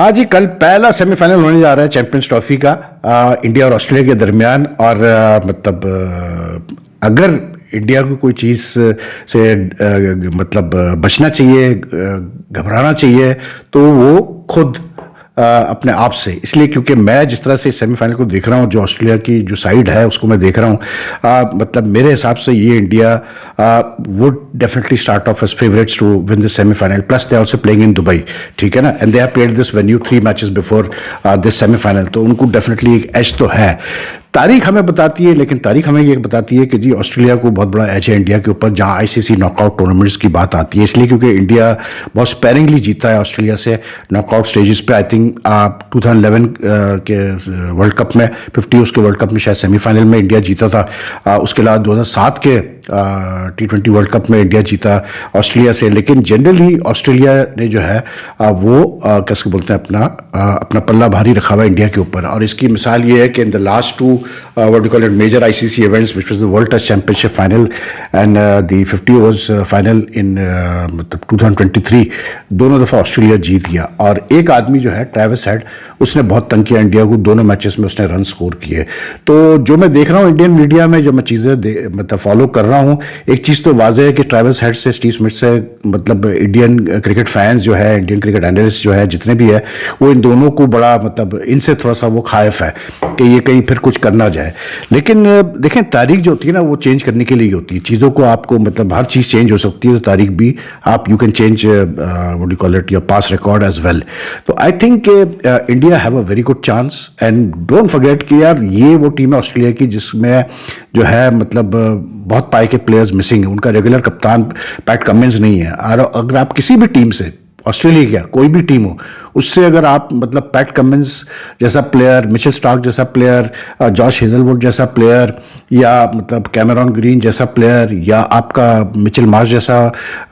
हाँ जी, कल पहला सेमीफाइनल होने जा रहा है चैंपियंस ट्रॉफी का इंडिया और ऑस्ट्रेलिया के दरमियान। और अगर इंडिया को कोई चीज़ से बचना चाहिए, घबराना चाहिए, तो वो खुद अपने आप से, इसलिए क्योंकि मैं जिस तरह से सेमीफाइनल को देख रहा हूँ, जो ऑस्ट्रेलिया की जो साइड है उसको मैं देख रहा हूँ, मेरे हिसाब से ये India would definitely start off as favourites to win this semifinal. Plus they also playing in Dubai, ठीक है ना, and they have played this venue 3 matches before this semifinal, तो उनको डेफिनेटली एक एज तो है। तारीख हमें बताती है, लेकिन तारीख हमें ये बताती है कि जी ऑस्ट्रेलिया को बहुत बड़ा एज है इंडिया के ऊपर जहां आईसीसी नॉकआउट टूर्नामेंट्स की बात आती है, इसलिए क्योंकि इंडिया बहुत स्पेरिंगली जीता है ऑस्ट्रेलिया से नॉकआउट स्टेजेस पे। आई थिंक 2011 के वर्ल्ड कप में 50 उसके वर्ल्ड कप में शायद सेमीफाइनल में इंडिया जीता था। उसके अलावा 2007 के T20 वर्ल्ड कप में इंडिया जीता ऑस्ट्रेलिया से। लेकिन जनरली ऑस्ट्रेलिया ने जो है वो कैसे बोलते हैं अपना पल्ला भारी रखा हुआ इंडिया के ऊपर। और इसकी मिसाल ये है कि in the last two what do you call it major ICC events, which was the World Test Championship final and the 50 overs final in 2023, दोनों दफ़ा ऑस्ट्रेलिया जीत गया। और एक आदमी जो है ट्रेविस हेड, उसने बहुत तंग किया इंडिया को, दोनों मैचेस में उसने रन स्कोर किए। तो जो मैं देख रहा हूँ इंडियन मीडिया में, जो मैं चीज़ें फॉलो कर रहा हूँ, एक चीज़ तो वाज़ेह है कि ट्रेविस हेड से, स्टीव स्मिथ से, इंडियन क्रिकेट फैंस जो है, इंडियन क्रिकेट एनालिस्ट जो है, जितने भी है, वो इन दोनों को बड़ा इनसे थोड़ा सा वो खाइफ है कि ये कहीं फिर कुछ करना जाए। लेकिन देखें, तारीख जो होती है ना, वो चेंज करने के लिए होती है। चीज़ों को आपको हर चीज़ चेंज हो सकती है, तो तारीख भी आप you can change what do call it your past record as well. तो I think India have a very good chance. And don't forget कि यार ये वो टीम है ऑस्ट्रेलिया की जिसमें जो है बहुत पाए के प्लेयर्स मिसिंग है। उनका रेगुलर कप्तान पैट कमिंस नहीं है। और अगर आप किसी भी टीम से, ऑस्ट्रेलिया क्या कोई भी टीम हो, उससे अगर आप पैट कमिंस जैसा प्लेयर, मिचेल स्टार्क जैसा प्लेयर, जॉश हेजलवुड जैसा प्लेयर, या कैमेरॉन ग्रीन जैसा प्लेयर, या आपका मिचेल मार्श जैसा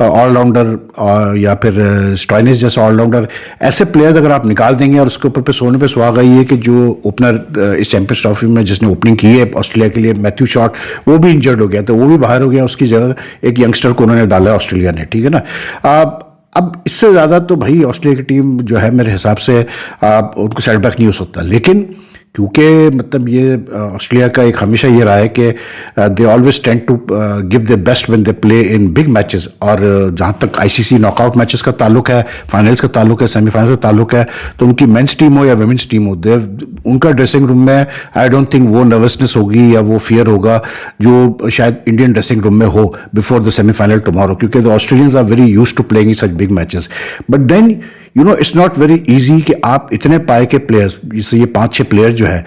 ऑलराउंडर, या फिर स्टॉइनिस जैसा ऑलराउंडर, ऐसे प्लेयर्स अगर आप निकाल देंगे और उसके ऊपर पे सोने पे सुहागा ये कि जो ओपनर इस चैंपियंस ट्रॉफी में जिसने ओपनिंग की है ऑस्ट्रेलिया के लिए, मैथ्यू शॉट, वो भी इंजर्ड हो गया, तो वो भी बाहर हो गया। उसकी जगह एक यंगस्टर को उन्होंने डाला ऑस्ट्रेलिया ने, ठीक है ना। अब इससे ज़्यादा तो भाई ऑस्ट्रेलिया की टीम जो है मेरे हिसाब से उनको सेटबैक नहीं हो सकता। लेकिन क्योंकि ये ऑस्ट्रेलिया का एक हमेशा ये रहा है कि they always tend to give the best when they play in big matches. और जहाँ तक आईसीसी नॉकआउट मैचेस का ताल्लुक है, फाइनल्स का ताल्लुक है, सेमीफाइनल्स का ताल्लुक है, तो उनकी मेंस टीम हो या वुमेन्स टीम हो, उनका ड्रेसिंग रूम में आई डोंट थिंक वो नर्वसनेस होगी या वो फियर होगा जो शायद इंडियन ड्रेसिंग रूम में हो बिफोर द सेमीफाइनल टुमारो, क्योंकि the Australians are very used to playing in such big matches. But then it's not very easy कि आप इतने पाए के प्लेयर्स, जैसे ये 5-6 प्लेयर्स जो है,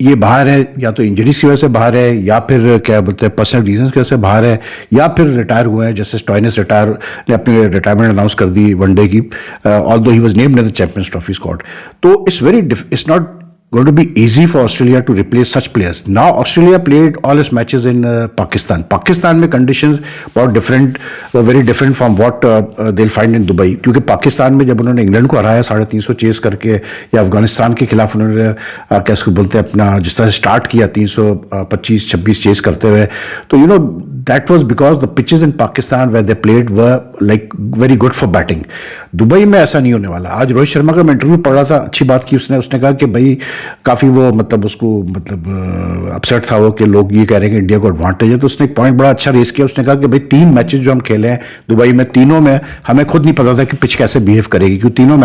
ये बाहर है, या तो इंजरीज की वजह से बाहर है, या फिर क्या बोलते हैं पर्सनल रीजंस की वजह से बाहर है, या फिर रिटायर हुए हैं, जैसे स्टॉइनिस ने अपनी रिटायरमेंट अनाउंस कर दी वनडे की, although he was named in the champions trophy squad. तो it's not going to be easy for Australia to replace such players. Now Australia played all its matches in Pakistan. Pakistan में conditions बहुत different, very different from what they'll find in Dubai. क्योंकि पाकिस्तान में जब उन्होंने England को हराया 350 chess करके, या अफगानिस्तान के खिलाफ उन्होंने कैसे बोलते हैं अपना जिस तरह से स्टार्ट किया 325-26 चेस करते हुए, तो that was because the pitches in Pakistan where they played were like very good for batting. Dubai में ऐसा नहीं होने वाला। आज रोहित शर्मा का मैं इंटरव्यू पढ़ रहा था, अच्छी बात की उसने कहा कि भाई काफ़ी वो उसको अपसेट था वो कि लोग ये कह रहे हैं कि इंडिया को एडवांटेज है। तो उसने एक पॉइंट बड़ा अच्छा रेस किया। उसने कहा कि भाई 3 मैचेस जो हम खेले हैं दुबई में, तीनों में हमें खुद नहीं पता था कि पिच कैसे बिहेव करेगी, क्योंकि तीनों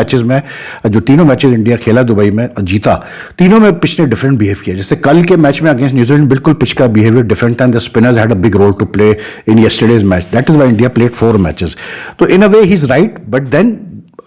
मैचेस इंडिया खेला दुबई में और जीता, तीनों में पिच ने डिफरेंट बिहेव किया। जैसे कल के मैच में अगेंस्ट न्यूजीलैंड बिल्कुल पिच का बिहेवियर डिफरेंट था, and the spinners had a big role to play in yesterday's match. That is why India played 4 matches. So in a way he's right, but then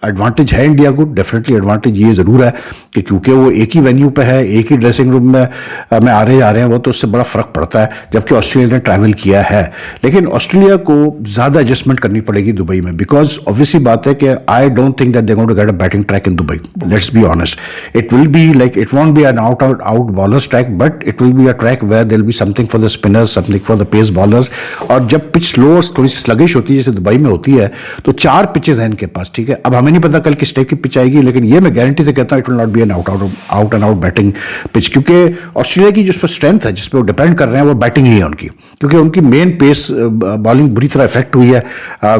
advantage है India को, definitely advantage ये ज़रूर है कि क्योंकि वो एक ही वेन्यू पे है, एक ही ड्रेसिंग रूम में आ रहे जा रहे हैं, वो तो उससे बड़ा फ़र्क पड़ता है, जबकि ऑस्ट्रेलिया ने ट्रैवल किया है। लेकिन ऑस्ट्रेलिया को ज़्यादा एडजस्टमेंट करनी पड़ेगी दुबई में, बिकॉज ऑब्वियसली बात है कि I don't think that they going to get a batting track in Dubai. Let's be honest, it will be like, it won't be an out bowlers track, but it will be a track where there will be something for the spinners, something for the pace bowlers. और जब pitch slow और थोड़ी सी sluggish होती है जैसे Dubai में होती है, तो 4 पिचेज हैं इनके पास, ठीक है। अब हमें नहीं पता कल किस टाइप की पिच आएगी, लेकिन ये मैं गारंटी से कहता हूँ it will not be an out and out batting pitch, क्योंकि ऑस्ट्रेलिया की जिस पर स्ट्रेंथ है, जिस पर वो डिपेंड कर रहे हैं, वो बैटिंग ही है उनकी, क्योंकि उनकी मेन पेस बॉलिंग बुरी तरह इफेक्ट हुई है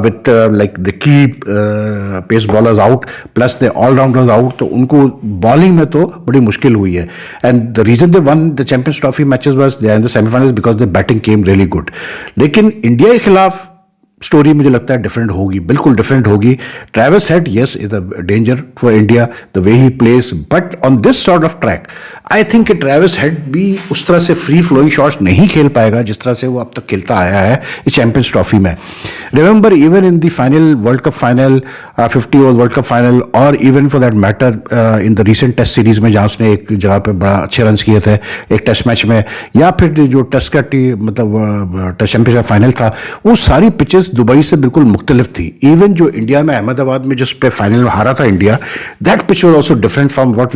with like the key pace bowlers out plus the allrounders out, तो उनको बॉलिंग में तो बड़ी मुश्किल हुई है। And the reason they won the champions Trophy matches was they in the semifinals because the batting came really good. लेकिन India के खिलाफ स्टोरी मुझे लगता है डिफरेंट होगी, बिल्कुल डिफरेंट होगी। Travis head yes is a danger for India the way he place, but on this sort of track I think Travis head भी उस तरह से फ्री फ्लोइंग शॉट्स नहीं खेल पाएगा जिस तरह से वो अब तक खेलता आया है इस चैंपियंस ट्रॉफी में। Remember even in the final world cup final 50 over world cup final, और even for that matter in the recent test series में जहाँ उसने एक जगह पे बड़ा अच्छे रन किए थे एक टेस्ट मैच में, या फिर जो टेस्ट का मतलब टेस्ट चैंपियनशिप फाइनल था, वो सारी पिचेस दुबई से बिल्कुल मुख्तलिफ थी। इवन जो इंडिया में अहमदाबाद में जिस पे फाइनल में हारा था India, that pitch was also different from what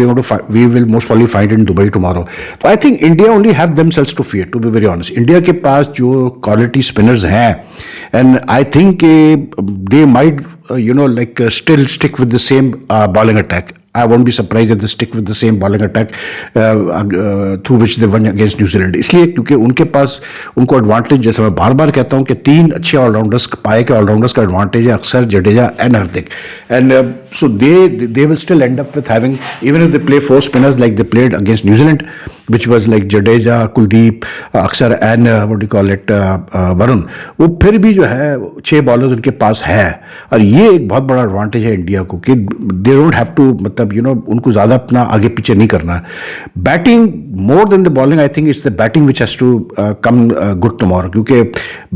we will most probably find in Dubai tomorrow. तो I think India only have themselves to fear, to be very honest. India के पास जो क्वालिटी स्पिनर्स हैं, and I think they might like still stick with the same bowling attack. I won't be surprised if they stick with the same bowling attack through which they won against New Zealand. इसलिए क्योंकि उनके पास उनको advantage, जैसे मैं बार बार कहता हूँ कि 3 अच्छे ऑलराउंडर्स पाए के ऑलराउंडर्स का एडवांटेज है, अक्सर, Jadeja and Hardik, and so they will still end up with having, even if they play 4 spinners like they played against New Zealand, which was like Jadeja, Kuldeep, Aksar and what do you call it, Varun, वो फिर भी जो है 6 bowlers उनके पास है, और ये एक बहुत बड़ा एडवांटेज है इंडिया को कि दे डोंट हैव टू, मतलब उनको ज़्यादा अपना आगे पीछे नहीं करना। Batting more than the bowling, I think it's the batting which has to come good tomorrow, क्योंकि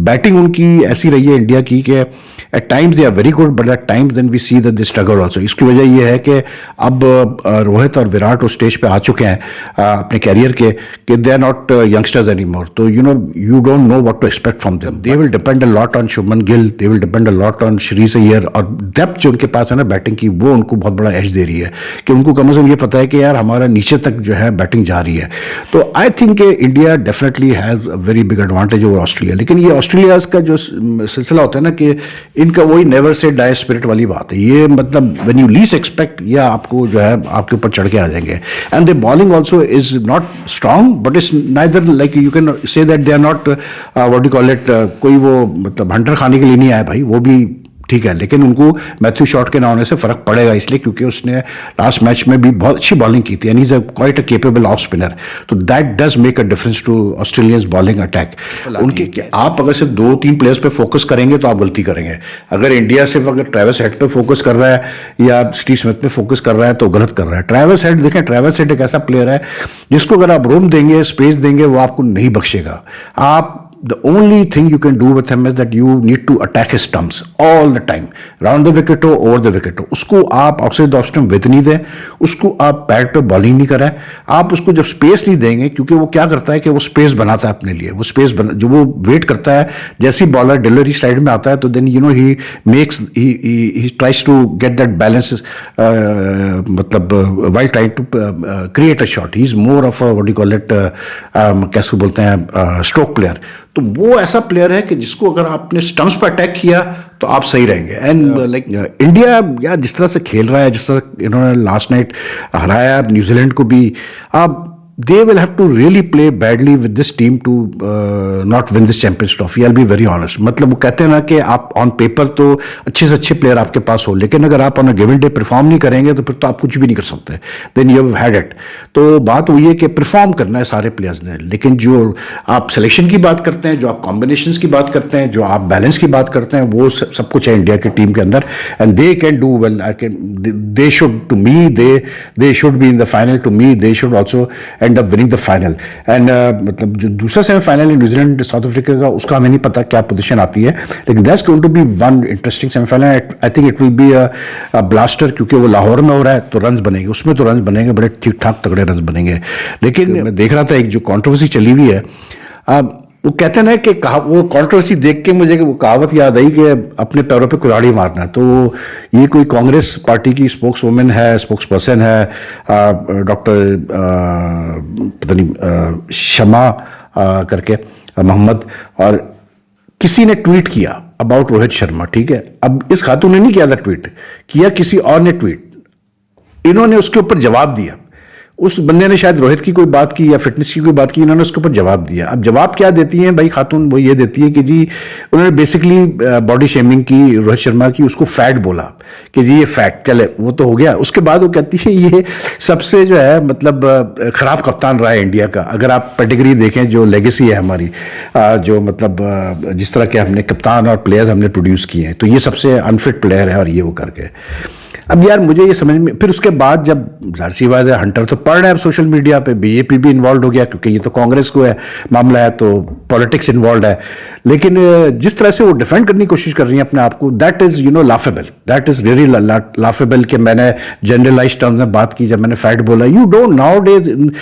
बैटिंग उनकी ऐसी रही है इंडिया की कि at times they are very good, but at times then we see that they struggle also. इसकी वजह यह है कि अब रोहित और विराट उस स्टेज पे आ चुके हैं अपने कैरियर के कि they are not youngsters any more, तो you don't know what to expect from them. They will depend a lot on Shubman Gill, they will depend a lot on Shreyas Iyer, और डेप्थ जो उनके पास है ना बैटिंग की, वो उनको बहुत बड़ा एज दे रही है कि उनको कम से कम ये पता है कि यार हमारा नीचे तक जो है बैटिंग जा रही है। तो I think India definitely has a very big advantage over Australia. लेकिन ये ऑस्ट्रेलिया का जो सिलसिला होता है ना कि इनका वही नेवर से डाई स्पिरिट वाली बात है, ये मतलब व्हेन यू लीस्ट एक्सपेक्ट, या आपको जो है आपके ऊपर चढ़ के आ जाएंगे। And the bowling also is not strong, but it's neither like you can say that they are not what you call it, कोई वो मतलब हंटर खाने के लिए नहीं आया भाई, वो भी ठीक है, लेकिन उनको मैथ्यू शॉट के ना होने से फर्क पड़ेगा, इसलिए क्योंकि उसने लास्ट मैच में भी बहुत अच्छी बॉलिंग की थी, and is quite a capable of spinner, तो that does make a difference to Australians bowling attack. उनके आप अगर सिर्फ 2-3 प्लेयर्स पे फोकस करेंगे तो आप गलती करेंगे। अगर इंडिया सिर्फ अगर ट्रेविस हेड पे फोकस कर रहा है या स्टीव स्मिथ पे फोकस कर रहा है तो गलत कर रहा है। ट्रेविस हेड देखें, ट्रेविस हेड एक ऐसा प्लेयर है जिसको अगर आप रूम देंगे, स्पेस देंगे, वो आपको नहीं बख्शेगा। आप the only thing you can do with him is that you need to attack his stumps all the time, round the wicket हो, over the wicket हो। उसको आप outside the off stump with नहीं दें, उसको आप पैड पे bowling नहीं कराएं, आप उसको जब स्पेस नहीं देंगे, क्योंकि वो क्या करता है कि वो स्पेस बनाता है अपने लिए, वो स्पेस जो वो वेट करता है, जैसे ही बॉलर डिलीवरी साइड में आता है तो then he makes he tries to get that balance, मतलब while trying to create a shot, he is more of what you call it, कैसे बोलते हैं, स्ट्रोक प्लेयर। तो वो ऐसा प्लेयर है कि जिसको अगर आपने स्टंप्स पर अटैक किया तो आप सही रहेंगे। एंड लाइक इंडिया या जिस तरह से खेल रहा है, जिस तरह इन्होंने लास्ट नाइट हराया न्यूजीलैंड को भी, आप they will have to really play badly with this team to not win this Champions Trophy. I'll be very honest. मतलब वो कहते हैं ना कि आप ऑन पेपर तो अच्छे से अच्छे प्लेयर आपके पास हो, लेकिन अगर आप on a given day perform नहीं करेंगे तो फिर तो आप कुछ भी नहीं कर सकते। Then you have had it. तो बात वही है कि परफॉर्म करना है सारे प्लेयर्स ने, लेकिन जो आप सिलेक्शन की बात करते हैं, जो आप कॉम्बिनेशंस की बात करते हैं, जो आप बैलेंस की बात करते हैं, वो सब कुछ है इंडिया की टीम के अंदर, and they can do well. They should, to me, they should be in the final. To me they should also end up winning the final. And मतलब जो दूसरा सेमीफाइनल है न्यूजीलैंड साउथ अफ्रीका का, उसका हमें नहीं पता क्या पोजीशन आती है, लेकिन that's going to be one interesting semifinal. I think it will be a blaster, क्योंकि वो लाहौर में हो रहा है तो रन्स बनेंगे, उसमें तो रन्स बनेंगे, बड़े ठीक ठाक तगड़े रन्स बनेंगे। लेकिन मैं देख रहा था एक जो कंट्रोवर्सी चली हुई है, वो कहते हैं ना कि वो कंट्रोवर्सी देख के मुझे वो कहावत याद आई कि अपने पैरों पे कुल्हाड़ी मारना। तो ये कोई कांग्रेस पार्टी की स्पोक्स वुमेन है, स्पोक्स पर्सन है, डॉक्टर पता नहीं शमा करके मोहम्मद, और किसी ने ट्वीट किया अबाउट रोहित शर्मा, ठीक है। अब इस खातून ने नहीं किया था ट्वीट, किया किसी और ने ट्वीट, इन्होंने उसके ऊपर जवाब दिया। उस बंदे ने शायद रोहित की कोई बात की या फिटनेस की कोई बात की, इन्होंने उसके ऊपर जवाब दिया। अब जवाब क्या देती हैं भाई खातून, वो ये देती है कि जी उन्होंने बेसिकली बॉडी शेमिंग की रोहित शर्मा की, उसको फैट बोला कि जी ये फैट, चले वो तो हो गया। उसके बाद वो कहती है ये सबसे जो है मतलब ख़राब कप्तान रहा है इंडिया का। अगर आप पेडिग्री देखें, जो लेगेसी है हमारी, जो मतलब जिस तरह के हमने कप्तान और प्लेयर्स हमने प्रोड्यूस किए हैं, तो ये सबसे अनफिट प्लेयर है और ये वो करके। अब यार मुझे ये समझ में, फिर उसके बाद जब जाहिर सी बात है हंटर तो पढ़ रहे हैं अब सोशल मीडिया पे, बीजेपी भी इन्वॉल्व हो गया क्योंकि ये तो कांग्रेस को है मामला है, तो पॉलिटिक्स इन्वॉल्व है। लेकिन जिस तरह से वो डिफेंड करने की कोशिश कर रही हैं अपने आप को, that is laughable, that is really laughable. कि मैंने जनरलाइज टर्म्स में बात की, जब मैंने फैट बोला, यू डोंट नाउ डेज,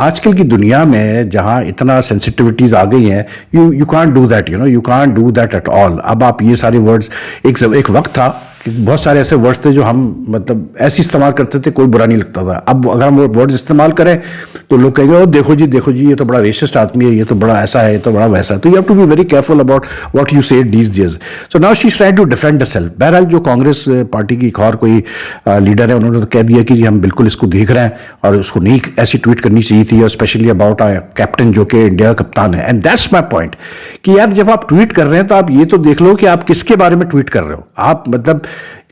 आजकल की दुनिया में जहाँ इतना सेंसिटिविटीज़ आ गई हैं, you can't do that, you can't do that at all. अब आप ये सारे वर्ड्स, एक वक्त था कि बहुत सारे ऐसे वर्ड्स थे जो हम मतलब ऐसे इस्तेमाल करते थे, कोई बुरा नहीं लगता था। अब अगर हम वो वर्ड्स इस्तेमाल करें तो लोग कहेंगे ओ देखो जी ये तो बड़ा रेसिस्ट आदमी है, ये तो बड़ा ऐसा है, ये तो बड़ा वैसा है। तो you have to be very careful about what you say these days. So now she is trying to defend herself. बहरहाल जो कांग्रेस पार्टी की एक और कोई लीडर है, उन्होंने तो कह दिया कि हम बिल्कुल इसको देख रहे हैं और उसको नहीं ऐसी ट्वीट करनी चाहिए थी, और स्पेशली अबाउट कैप्टन जो कि इंडिया का कप्तान है। एंड दैट्स माई पॉइंट कि यार जब आप ट्वीट कर रहे हैं तो आप ये तो देख लो कि आप किसके बारे में ट्वीट कर रहे हो। आप मतलब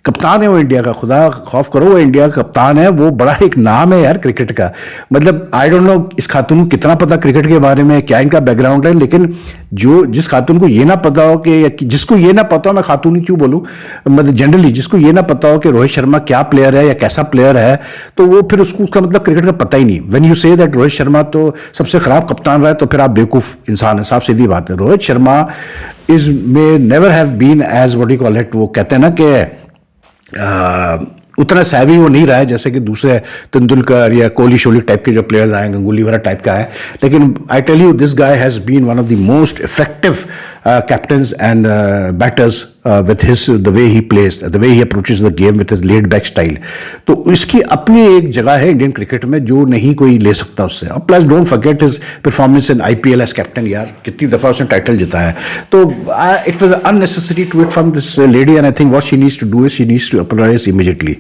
कप्तान है वो इंडिया का, खुदा खौफ करो, वो इंडिया का कप्तान है, वो बड़ा एक नाम है यार क्रिकेट का। मतलब आई डोंट नो इस खातून को कितना पता क्रिकेट के बारे में, क्या इनका बैकग्राउंड है, लेकिन जिस खातून को ये ना पता हो कि, जिसको ये ना पता हो, मैं खातून ही क्यों बोलूँ, मतलब जनरली जिसको ये ना पता हो कि रोहित शर्मा क्या प्लेयर है या कैसा प्लेयर है, तो वो फिर उसका मतलब क्रिकेट का पता ही नहीं। When you say that Rohit Sharma तो सबसे खराब कप्तान रहा है, तो फिर आप बेवकूफ़ इंसान है, साफ सीधी बात है। Rohit Sharma is may never have been as what you call it, वो कहते हैं ना कि उतना सैवी वो नहीं रहा है जैसे कि दूसरे तेंदुलकर या कोहली शोली टाइप के जो प्लेयर्स आए, गंगुली वगैरह टाइप का है। लेकिन I tell you this guy has been one of the most effective captains and batters with the way he plays, the way he approaches the game with his laid back style। तो इसकी अपनी एक जगह है Indian cricket में जो नहीं कोई ले सकता उससे। अब plus don't forget his performance in IPL as captain, यार कितनी दफ़ा उसने टाइटल जिताया है। तो it was unnecessary tweet from this lady, and I think what she needs to do is she needs to apologise immediately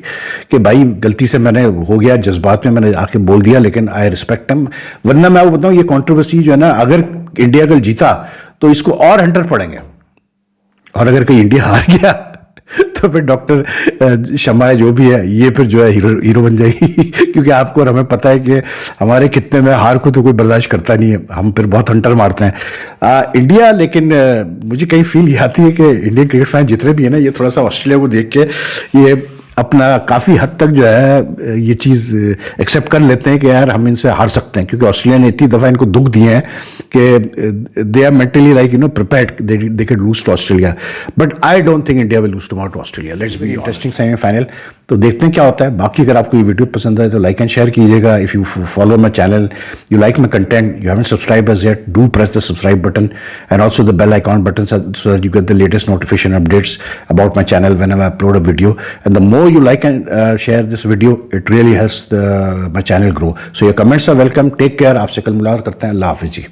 कि भाई गलती से मैंने हो गया, जज्बात में मैंने आके बोल दिया, लेकिन आई रिस्पेक्ट हिम। वरना मैं आपको बताऊँ ये कॉन्ट्रोवर्सी जो है ना, अगर इंडिया कल जीता तो इसको और हंटर पड़ेंगे, और अगर कहीं इंडिया हार गया तो फिर डॉक्टर शमाय जो भी है ये फिर जो है हीरो बन जाएगी क्योंकि आपको और हमें पता है कि हमारे कितने में हार को तो कोई बर्दाश्त करता नहीं है, हम फिर बहुत हंटर मारते हैं इंडिया। लेकिन मुझे कहीं फील ये आती है कि इंडियन क्रिकेट फैन जितने भी है ना, ये थोड़ा सा ऑस्ट्रेलिया को देख के ये अपना काफ़ी हद तक जो है ये चीज़ एक्सेप्ट कर लेते हैं कि यार हम इनसे हार सकते हैं, क्योंकि ऑस्ट्रेलिया ने इतनी दफ़ा इनको दुख दिए हैं कि they are mentally like prepared they can lose to Australia. But I don't think India will lose tomorrow to Australia. Let's be interesting semifinal, तो देखते हैं क्या होता है। बाकी अगर आपको ये वीडियो पसंद आए तो लाइक एंड शेयर कीजिएगा। If you follow my channel, you like my content, you haven't subscribe as yet, do press the subscribe button and also the bell icon button so that you get the latest notification updates about my channel whenever I upload a video. And the more you like and share this video, it really helps my channel grow. So your comments are welcome. Take care. आपसे कल मुलाकात करते हैं। अल्लाह हाफिज़ जी।